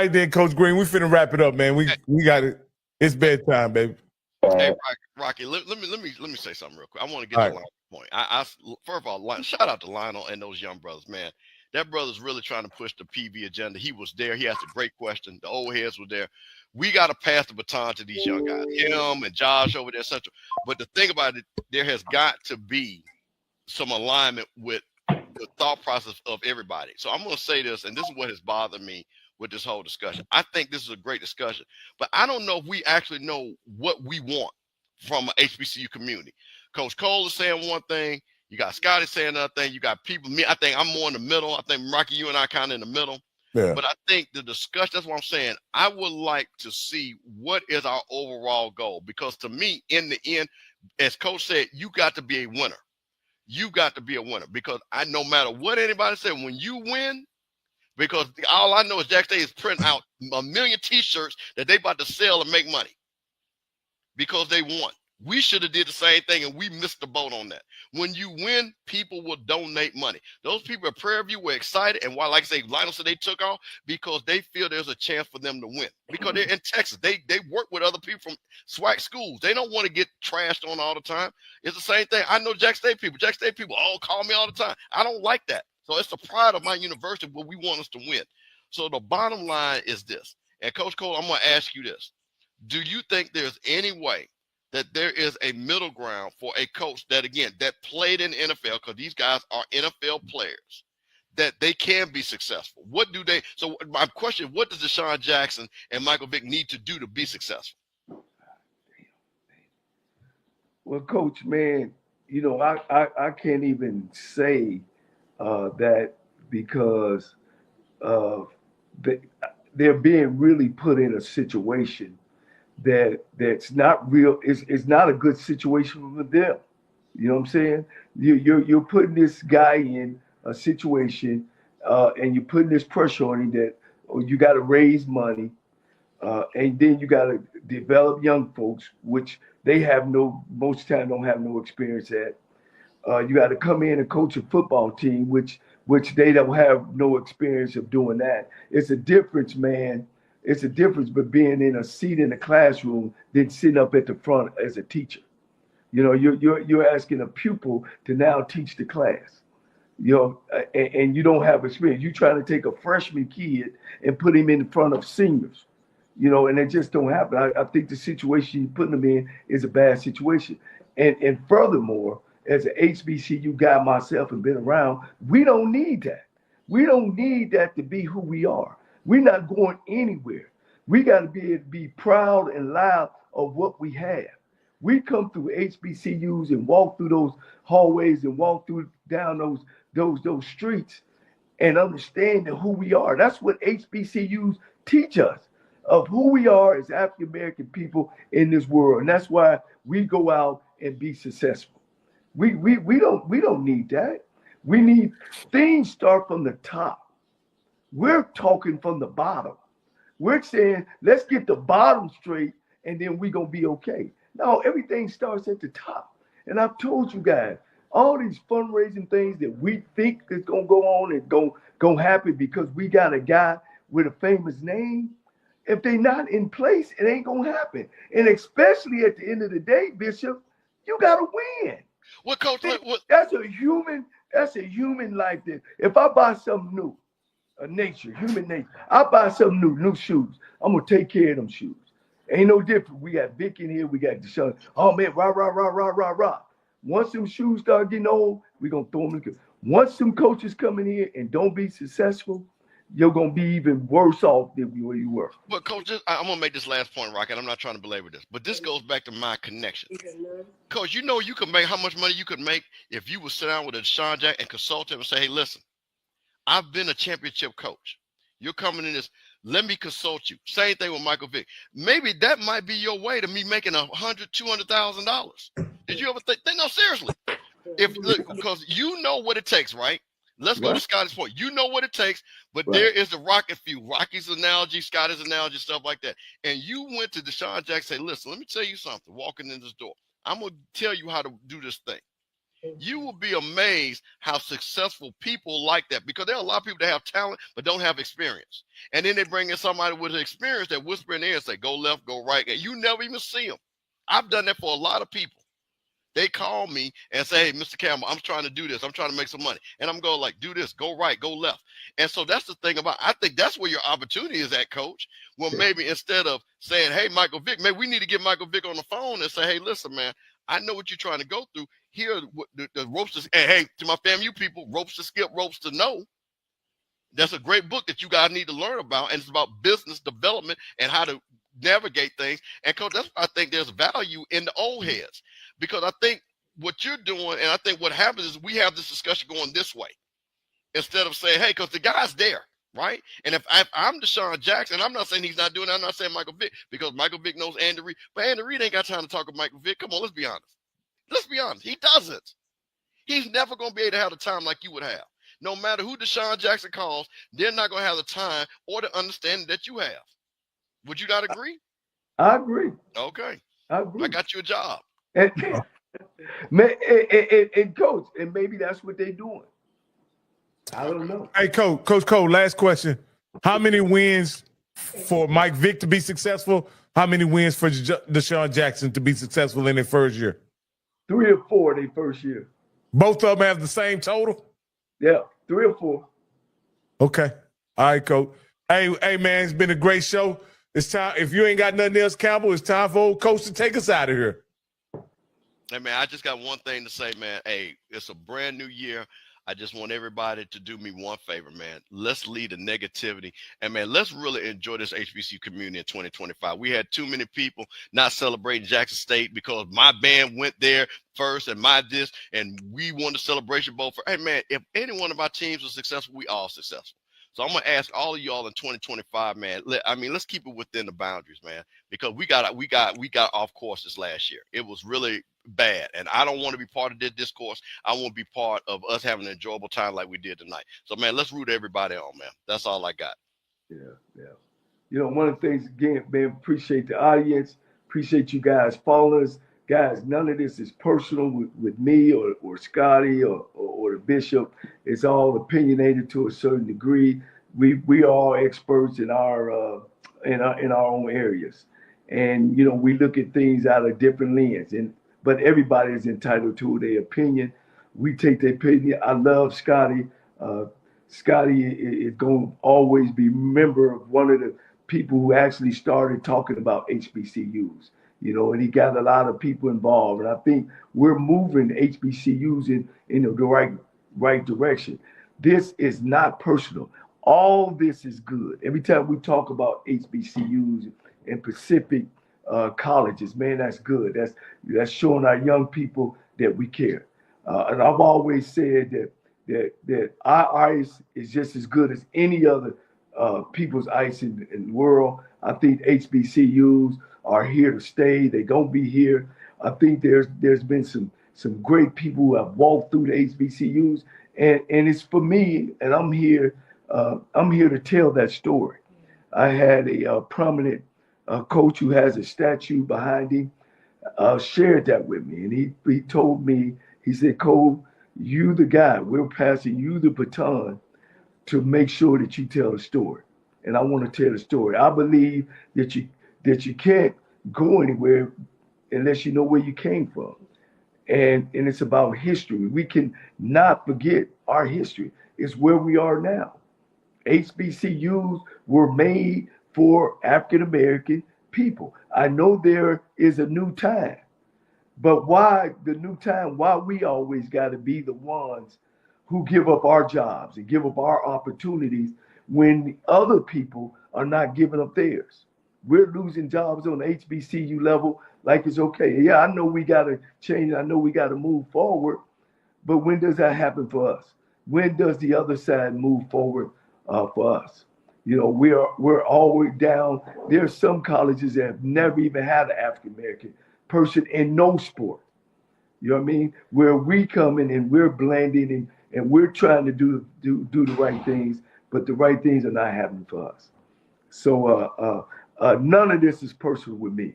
did, Coach Green. We finna wrap it up, man. We got it. It's bedtime, baby. Hey, Rocky, let me say something real quick. I want to get to Lionel's point. First of all, shout out to Lionel and those young brothers, man. That brother's really trying to push the PV agenda. He was there. He asked a great question. The old heads were there. We got to pass the baton to these young guys, him and Josh over there, etc. But the thing about it, there has got to be some alignment with the thought process of everybody. So I'm going to say this, and this is what has bothered me with this whole discussion. I think this is a great discussion, but I don't know if we actually know what we want from an HBCU community. Coach Cole is saying one thing. You got Scotty saying another thing. You got people. Me, I think I'm more in the middle. I think Rocky, you and I kind of in the middle. Yeah. But I think the discussion, that's what I'm saying. I would like to see what is our overall goal. Because to me, in the end, as Coach said, you got to be a winner. You got to be a winner. Because no matter what anybody said, when you win, because all I know is Jack State is printing out 1 million T-shirts that they about to sell and make money. Because they won. We should have did the same thing, and we missed the boat on that. When you win, people will donate money. Those people at Prairie View were excited, and why, like I say, Lionel said they took off because they feel there's a chance for them to win. Because they're in Texas. They work with other people from SWAC schools. They don't want to get trashed on all the time. It's the same thing. I know Jack State people. Jack State people call me all the time. I don't like that. So it's the pride of my university where we want us to win. So the bottom line is this. And Coach Cole, I'm going to ask you this. Do you think there's any way that there is a middle ground for a coach that, again, that played in NFL, because these guys are NFL players, that they can be successful? So my question, what does Deshaun Jackson and Michael Vick need to do to be successful? Well, Coach, man, I can't even say that because they're being really put in a situation that's not real. It's not a good situation for them. You know what I'm saying? You're putting this guy in a situation, and you're putting this pressure on him that you got to raise money, and then you got to develop young folks, which they have most time don't have no experience at. You got to come in and coach a football team, which they don't have no experience of doing that. It's a difference, man. It's a difference but being in a seat in the classroom than sitting up at the front as a teacher. You know, you're asking a pupil to now teach the class. You know, and you don't have experience. You're trying to take a freshman kid and put him in front of seniors. You know, and it just don't happen. I think the situation you're putting them in is a bad situation. And furthermore, as an HBCU guy myself and been around, we don't need that. We don't need that to be who we are. We're not going anywhere. We got to be able to be proud and loud of what we have. We come through HBCUs and walk through those hallways and walk through down those streets and understanding who we are. That's what HBCUs teach us, of who we are as African American people in this world. And that's why we go out and be successful. We don't need that. We need things start from the top. We're talking from the bottom. We're saying, let's get the bottom straight and then we're going to be okay. No, everything starts at the top. And I've told you guys, all these fundraising things that we think is going to go on and going to happen because we got a guy with a famous name, if they're not in place, it ain't going to happen. And especially at the end of the day, Bishop, you got to win. Well, Coach, That's a human life. That if I buy something new, human nature, I buy something new shoes, I'm going to take care of them shoes. Ain't no different. We got Vic in here. We got Deshaun. Oh, man, rah, rah, rah, rah, rah, rah. Once them shoes start getting old, we're going to throw them in. Once some coaches come in here and don't be successful, you're going to be even worse off than where you were. But, Coach, I'm going to make this last point, Rocket. I'm not trying to belabor this. But this goes back to my connection. Coach, you know you can make how much money you could make if you would sit down with a Deshaun Jack and consult him and say, hey, listen, I've been a championship coach. You're coming in this. Let me consult you. Same thing with Michael Vick. Maybe that might be your way to me making $100,000-$200,000. Did you ever think? No, seriously. Because you know what it takes, right? Let's go to Scotty's point. You know what it takes, but there is the Rocket view, Rocky's analogy, Scotty's analogy, stuff like that. And you went to Deshaun Jackson and say, listen, let me tell you something. Walking in this door, I'm going to tell you how to do this thing. You will be amazed how successful people like that, because there are a lot of people that have talent but don't have experience. And then they bring in somebody with experience that whisper in there and say, go left, go right. And you never even see them. I've done that for a lot of people. They call me and say, hey, Mr. Campbell, I'm trying to do this. I'm trying to make some money. And I'm going like, do this, go right, go left. And so that's the thing about, I think that's where your opportunity is at, Coach. Well, maybe instead of saying, hey, Michael Vick, maybe we need to get Michael Vick on the phone and say, hey, listen, man, I know what you're trying to go through. Here are the ropes to, and hey, to my FAMU people, ropes to skip, ropes to know. That's a great book that you guys need to learn about. And it's about business development and how to navigate things. And Coach, that's why I think there's value in the old heads. Because I think what you're doing, and I think what happens is we have this discussion going this way. Instead of saying, hey, because the guy's there, right? And if I'm Deshaun Jackson, I'm not saying he's not doing that. I'm not saying Michael Vick, because Michael Vick knows Andy Reid. But Andy Reid ain't got time to talk with Michael Vick. Come on, let's be honest. Let's be honest. He doesn't. He's never going to be able to have the time like you would have. No matter who Deshaun Jackson calls, they're not going to have the time or the understanding that you have. Would you not agree? I agree. Okay. I agree. I got you a job. And Coach, and maybe that's what they're doing. I don't know. Hey, Coach Cole, last question. How many wins for Mike Vick to be successful? How many wins for Deshaun Jackson to be successful in their first year? 3 or 4 their first year. Both of them have the same total? Yeah, 3 or 4. Okay. All right, Coach. Hey, man, it's been a great show. It's time. If you ain't got nothing else, Campbell, it's time for old Coach to take us out of here. Hey, man, I just got one thing to say, man. Hey, it's a brand new year. I just want everybody to do me one favor, man. Let's leave the negativity. And, man, let's really enjoy this HBCU community in 2025. We had too many people not celebrating Jackson State because my band went there first and my this, and we won the Celebration Bowl. Hey, man, if any one of our teams was successful, we all successful. So I'm going to ask all of y'all in 2025, man. Let's keep it within the boundaries, man, because we got off course this last year. It was really bad, and I don't want to be part of this discourse. I want to be part of us having an enjoyable time like we did tonight. So, man, let's root everybody on, man. That's all I got. Yeah. You know, one of the things, again, man, appreciate the audience, appreciate you guys following us. Guys, none of this is personal with me or Scotty or the Bishop. It's all opinionated to a certain degree. We are all experts in our in our own areas. And, you know, we look at things out of different lens, but everybody is entitled to their opinion. We take their opinion. I love Scotty. Scotty is going to always be a member of one of the people who actually started talking about HBCUs, you know, and he got a lot of people involved. And I think we're moving HBCUs in the right direction. This is not personal. All this is good. Every time we talk about HBCUs and Pacific colleges, man, that's good. That's showing our young people that we care. And I've always said that our ice is just as good as any other people's ice in the world. I think HBCUs are here to stay. They're gonna be here. I think there's been some great people who have walked through the HBCUs, and it's for me. And I'm here to tell that story. I had a prominent coach who has a statue behind him shared that with me, and he told me, he said, "Cole, you the guy. We're passing you the baton to make sure that you tell the story." And I want to tell the story. I believe that you can't go anywhere unless you know where you came from. And it's about history. We can not forget our history. It's where we are now. HBCUs were made for African American people. I know there is a new time, but why the new time? Why we always got to be the ones who give up our jobs and give up our opportunities when other people are not giving up theirs? We're losing jobs on the HBCU level like it's okay. Yeah, I know we got to change. I know we got to move forward, but when does that happen for us? When does the other side move forward for us? You know, we're always down. There's some colleges that have never even had an African American person in no sport. You know what I mean? Where we come in and we're blending and we're trying to do the right things, but the right things are not happening for us. So none of this is personal with me.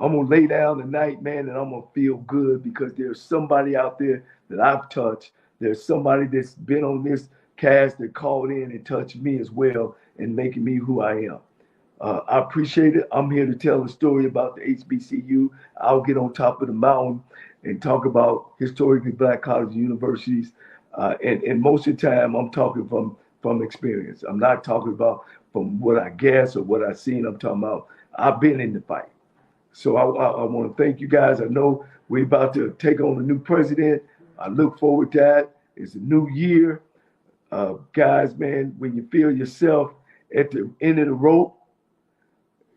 I'm gonna lay down tonight, man, and I'm gonna feel good because there's somebody out there that I've touched. There's somebody that's been on this cast that called in and touched me as well and making me who I am. I appreciate it. I'm here to tell a story about the HBCU. I'll get on top of the mountain and talk about historically Black colleges and universities. And most of the time, I'm talking from experience. I'm not talking about from what I guess or what I've seen. I'm talking about I've been in the fight. So I want to thank you guys. I know we're about to take on a new president. I look forward to that. It's a new year. Guys, man, when you feel yourself at the end of the rope,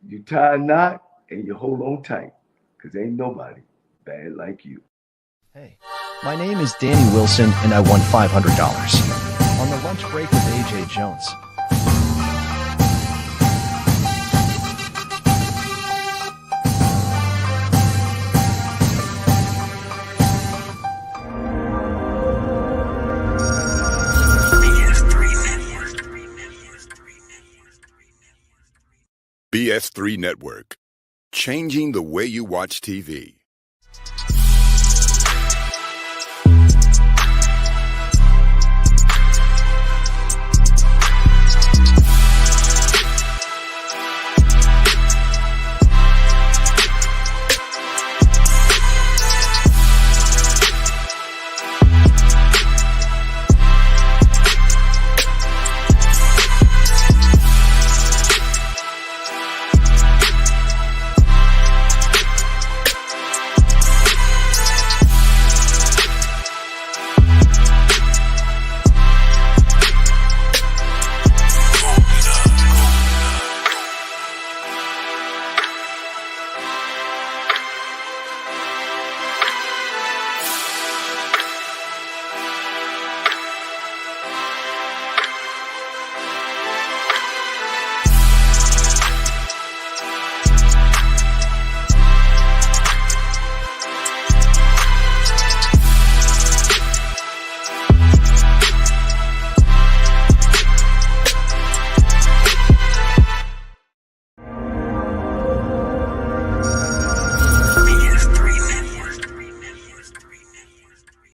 you tie a knot and you hold on tight because ain't nobody bad like you. Hey, my name is Danny Wilson and I won $500 on the lunch break with AJ Jones. BS3 Network, changing the way you watch TV.